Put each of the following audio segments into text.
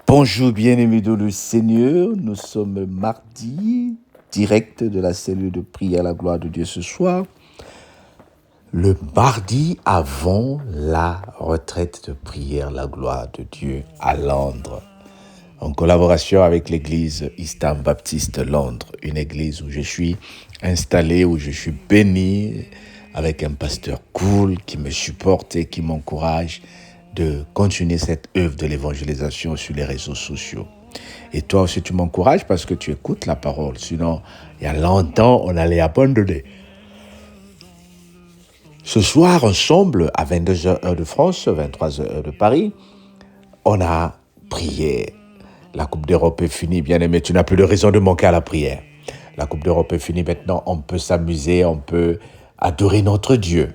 Bonjour bien-aimés dans le Seigneur, nous sommes mardi, direct de la cellule de prière à la gloire de Dieu ce soir. Le mardi avant la retraite de prière la gloire de Dieu à Londres, en collaboration avec l'église Eastern Baptiste Londres, une église où je suis installé, où je suis béni, avec un pasteur cool qui me supporte et qui m'encourage de continuer cette œuvre de l'évangélisation sur les réseaux sociaux. Et toi aussi, tu m'encourages parce que tu écoutes la parole. Sinon, il y a longtemps, on allait abandonner. Ce soir, ensemble, à 22h heure de France, 23h heure de Paris, on a prié. La Coupe d'Europe est finie, bien-aimé. Tu n'as plus de raison de manquer à la prière. La Coupe d'Europe est finie. Maintenant, on peut s'amuser, on peut adorer notre Dieu.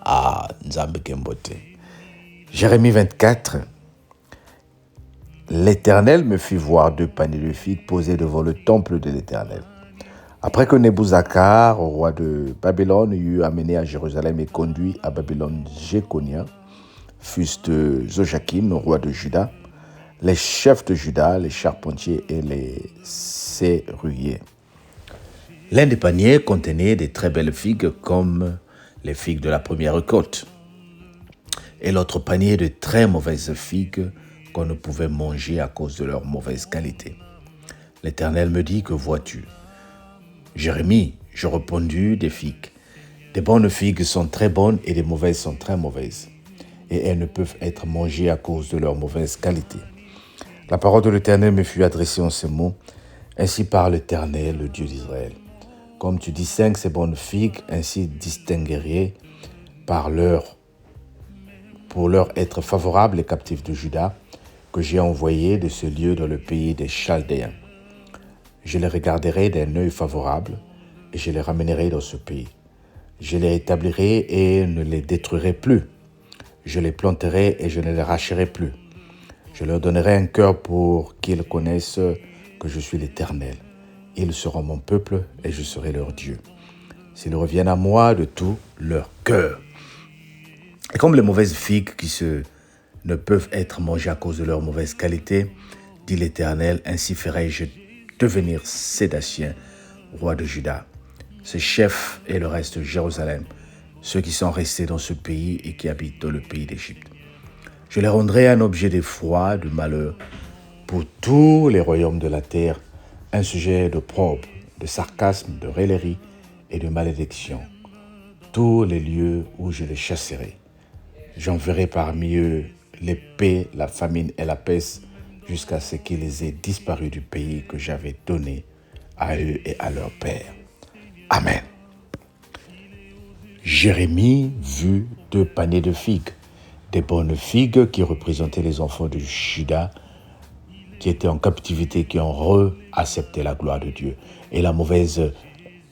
Ah, Nzambe Kembote. Jérémie 24. L'Éternel me fit voir 2 paniers de figues posés devant le temple de l'Éternel. Après que Nebuzacar, roi de Babylone, eut amené à Jérusalem et conduit à Babylone Jéconia, fils de Joachim, roi de Juda, les chefs de Juda, les charpentiers et les serruriers. L'un des paniers contenait des très belles figues comme les figues de la première récolte. Et l'autre panier de très mauvaises figues qu'on ne pouvait manger à cause de leur mauvaise qualité. L'Éternel me dit, que vois-tu? Jérémie, je répondis, des figues. Des bonnes figues sont très bonnes et des mauvaises sont très mauvaises. Et elles ne peuvent être mangées à cause de leur mauvaise qualité. La parole de l'Éternel me fut adressée en ces mots. Ainsi parle l'Éternel, le Dieu d'Israël. Comme tu distingues ces bonnes figues, ainsi distinguerai pour leur être favorables les captifs de Juda, que j'ai envoyés de ce lieu dans le pays des Chaldéens. Je les regarderai d'un œil favorable et je les ramènerai dans ce pays. Je les établirai et ne les détruirai plus. Je les planterai et je ne les arracherai plus. Je leur donnerai un cœur pour qu'ils connaissent que je suis l'Éternel. Ils seront mon peuple et je serai leur Dieu. S'ils reviennent à moi de tout leur cœur. Et comme les mauvaises figues ne peuvent être mangées à cause de leur mauvaise qualité, dit l'Éternel, ainsi ferai-je devenir Sédécia, roi de Juda, ses chefs et le reste de Jérusalem, ceux qui sont restés dans ce pays et qui habitent dans le pays d'Égypte. Je les rendrai un objet d'effroi, de malheur, pour tous les royaumes de la terre, un sujet d'opprobre, de sarcasme, de raillerie et de malédiction, tous les lieux où je les chasserai. J'enverrai parmi eux l'épée, la famine et la peste, jusqu'à ce qu'ils aient disparu du pays que j'avais donné à eux et à leur père. Amen. Jérémie vit 2 paniers de figues, des bonnes figues qui représentaient les enfants de Juda, qui étaient en captivité, qui ont accepté la gloire de Dieu. Et la mauvaise,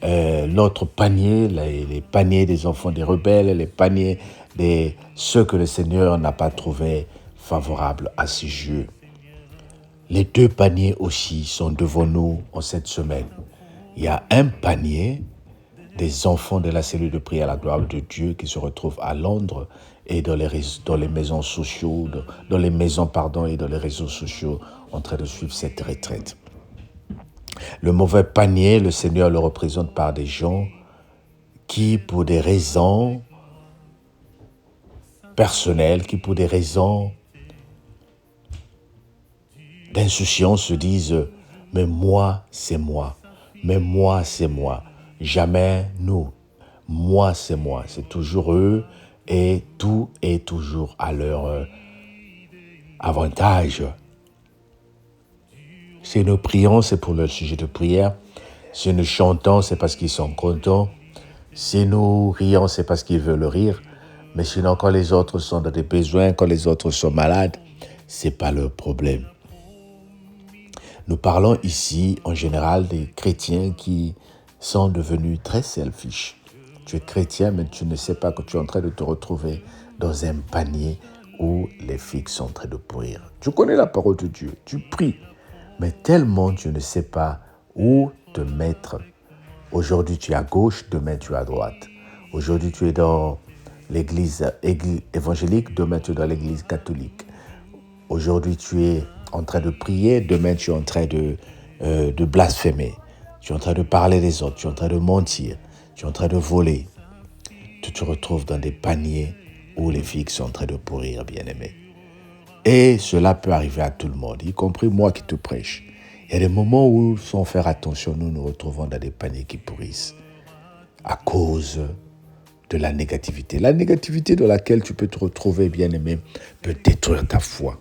l'autre panier, les paniers des enfants des rebelles, les paniers de ceux que le Seigneur n'a pas trouvé favorables à ses yeux. Les 2 paniers aussi sont devant nous en cette semaine. Il y a un panier des enfants de la cellule de prière à la gloire de Dieu qui se retrouvent à Londres et dans les maisons sociaux, dans les maisons et dans les réseaux sociaux en train de suivre cette retraite. Le mauvais panier, le Seigneur le représente par des gens qui, pour des raisons personnelles, qui pour des raisons d'insouciance se disent « mais moi, c'est moi, mais moi, c'est moi ». Jamais nous. Moi, c'est moi. C'est toujours eux et tout est toujours à leur avantage. Si nous prions, c'est pour leur sujet de prière. Si nous chantons, c'est parce qu'ils sont contents. Si nous rions, c'est parce qu'ils veulent rire. Mais sinon, quand les autres sont dans des besoins, quand les autres sont malades, c'est pas leur problème. Nous parlons ici, en général, des chrétiens qui sont devenus très selfish. Tu es chrétien, mais tu ne sais pas que tu es en train de te retrouver dans un panier où les figues sont en train de pourrir. Tu connais la parole de Dieu, tu pries, mais tellement tu ne sais pas où te mettre. Aujourd'hui, tu es à gauche, demain, tu es à droite. Aujourd'hui, tu es dans l'église évangélique, demain, tu es dans l'église catholique. Aujourd'hui, tu es en train de prier, demain, tu es en train de blasphémer. Tu es en train de parler des autres, tu es en train de mentir, tu es en train de voler. Tu te retrouves dans des paniers où les figues sont en train de pourrir, bien-aimé. Et cela peut arriver à tout le monde, y compris moi qui te prêche. Il y a des moments où, sans faire attention, nous nous retrouvons dans des paniers qui pourrissent à cause de la négativité. La négativité dans laquelle tu peux te retrouver, bien-aimé, peut détruire ta foi.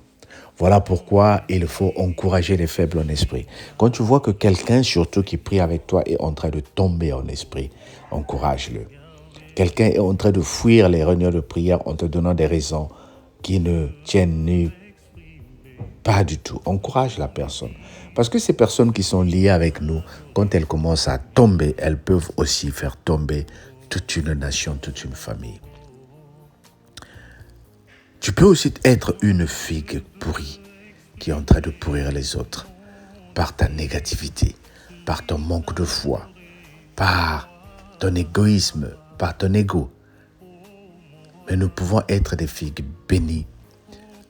Voilà pourquoi il faut encourager les faibles en esprit. Quand tu vois que quelqu'un, surtout qui prie avec toi, est en train de tomber en esprit, encourage-le. Quelqu'un est en train de fuir les réunions de prière en te donnant des raisons qui ne tiennent pas du tout. Encourage la personne. Parce que ces personnes qui sont liées avec nous, quand elles commencent à tomber, elles peuvent aussi faire tomber toute une nation, toute une famille. Tu peux aussi être une figue pourrie qui est en train de pourrir les autres par ta négativité, par ton manque de foi, par ton égoïsme, par ton ego. Mais nous pouvons être des figues bénies,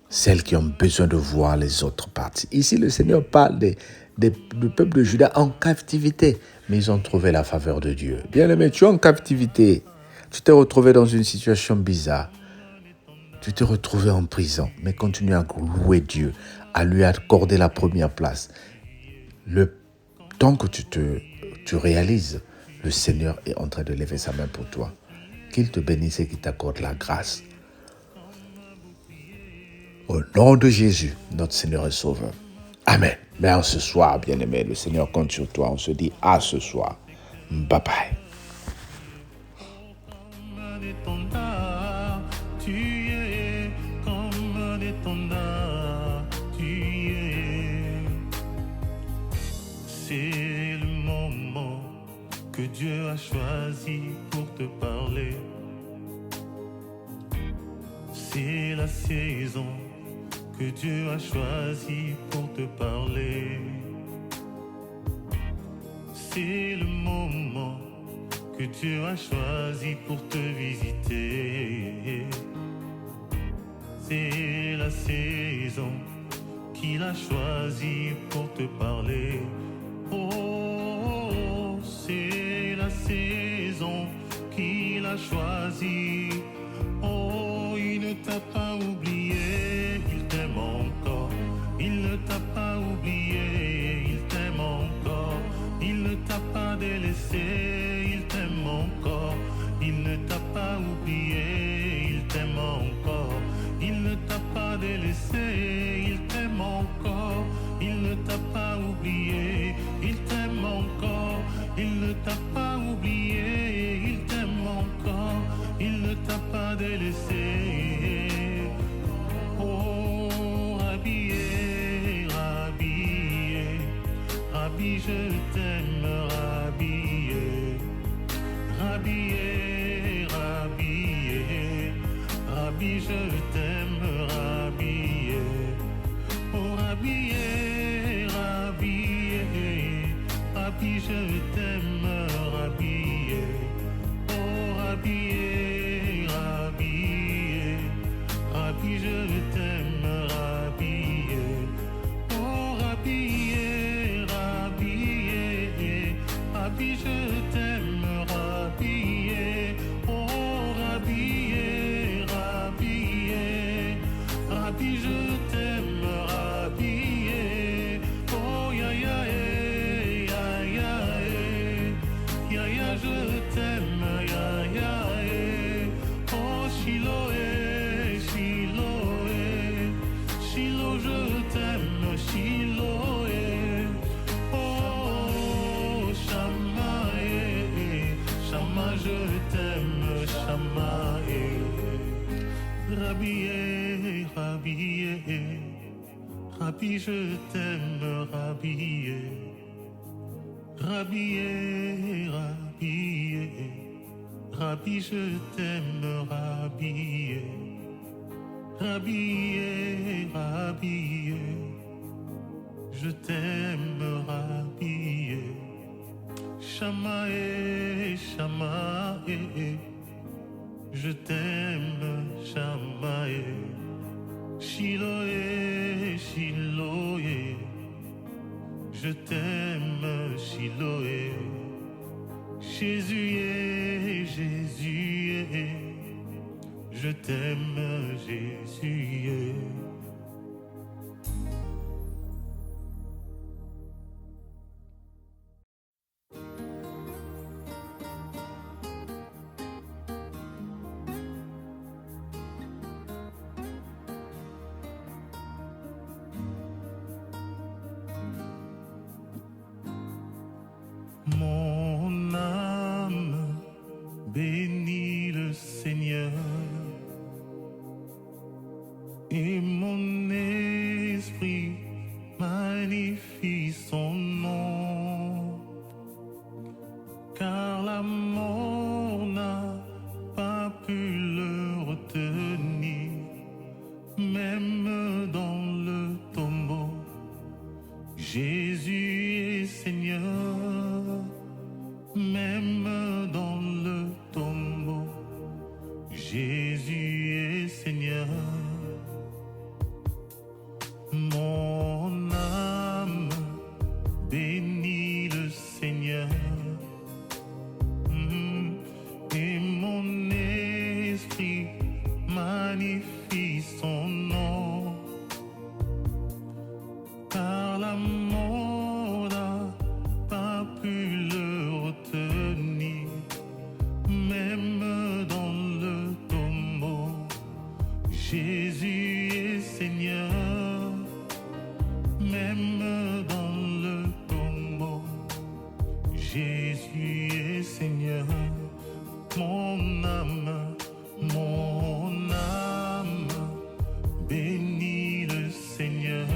celles qui ont besoin de voir les autres partir. Ici, le Seigneur parle du peuple de Juda en captivité, mais ils ont trouvé la faveur de Dieu. Bien-aimé, tu es en captivité, tu t'es retrouvé dans une situation bizarre, tu t'es retrouvé en prison, mais continue à louer Dieu, à lui accorder la première place. Le temps que tu réalises, le Seigneur est en train de lever sa main pour toi. Qu'il te bénisse et qu'il t'accorde la grâce. Au nom de Jésus, notre Seigneur et Sauveur. Amen. Mais en ce soir, bien-aimé, le Seigneur compte sur toi. On se dit à ce soir. Bye bye. C'est le moment que Dieu a choisi pour te parler. C'est la saison que Dieu a choisi pour te parler. C'est le moment que Dieu a choisi pour te visiter. C'est la saison qu'il a choisi pour te parler. Oh, c'est la saison qu'il a choisi. Oh, il ne t'a pas oublié, il t'aime encore. Il ne t'a pas oublié, il t'aime encore. Il ne t'a pas délaissé, il t'aime encore. Il ne t'a pas oublié, il t'aime encore. Il ne t'a pas délaissé, il t'aime encore. Il ne t'a pas oublié, il t'aime encore. Il ne t'a pas oublié, il t'aime encore. Il ne t'a pas délaissé. Oh, Rabbi, Rabbi, Rabbi, je t'aime, Rabbi, Rabbi, Rabbi, Rabbi, je t'aime, Rabbi. Oh, Rabbi, Rabbi, Rabbi, je t'aime, Rabbi. Oh, Rabbi, Rabbi, Rabbi, je t'aime, Rabbi. Oh, Rabbi, Rabbi, Rabbi, je t'aime, Rabbi. Oh, Rabbi, Rabbi, Rabbi, je t'aime, Rabbi. Oh, ya ya ya ya ya ya, je t'aime, ya ya. Oh, Shiloh, Shiloh, Shiloh, je t'aime, Shiloh. Oh, Shama, Shama, je t'aime, Shama. Rabbi, Rabbi, Rabbi, je t'aime, Rabbi. Rabbi, Rabbi, Rabbi, je t'aime, Rabbi. Rabbi, Rabbi, je t'aime, Rabbi. Shamae, Shamae, je t'aime, Shamae. Shiloh, Chiloé, je t'aime, Chiloé. Jésus est, Jésus est, je t'aime, Jésus est. Mon âme bénit le Seigneur et mon esprit magnifie son nom, car la mort n'a pas pu le retenir, même dans le tombeau. Jésus est Seigneur, même dans le tombeau. Jésus est Seigneur. Mon âme bénit le Seigneur et mon esprit magnifie son nom, car la mort n'a pas pu le retenir, même dans le tombeau. Jésus est Seigneur, même dans le tombeau. Jésus est Seigneur. Mon âme bénit le Seigneur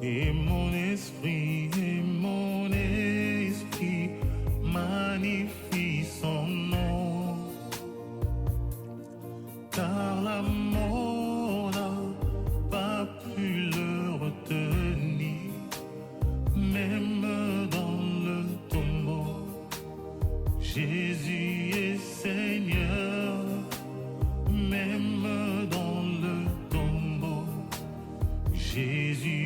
et mon esprit magnifie son nom, car la mort n'a pas pu le retenir, même dans le tombeau. Jésus est Seigneur, même dans le tombeau. Jésus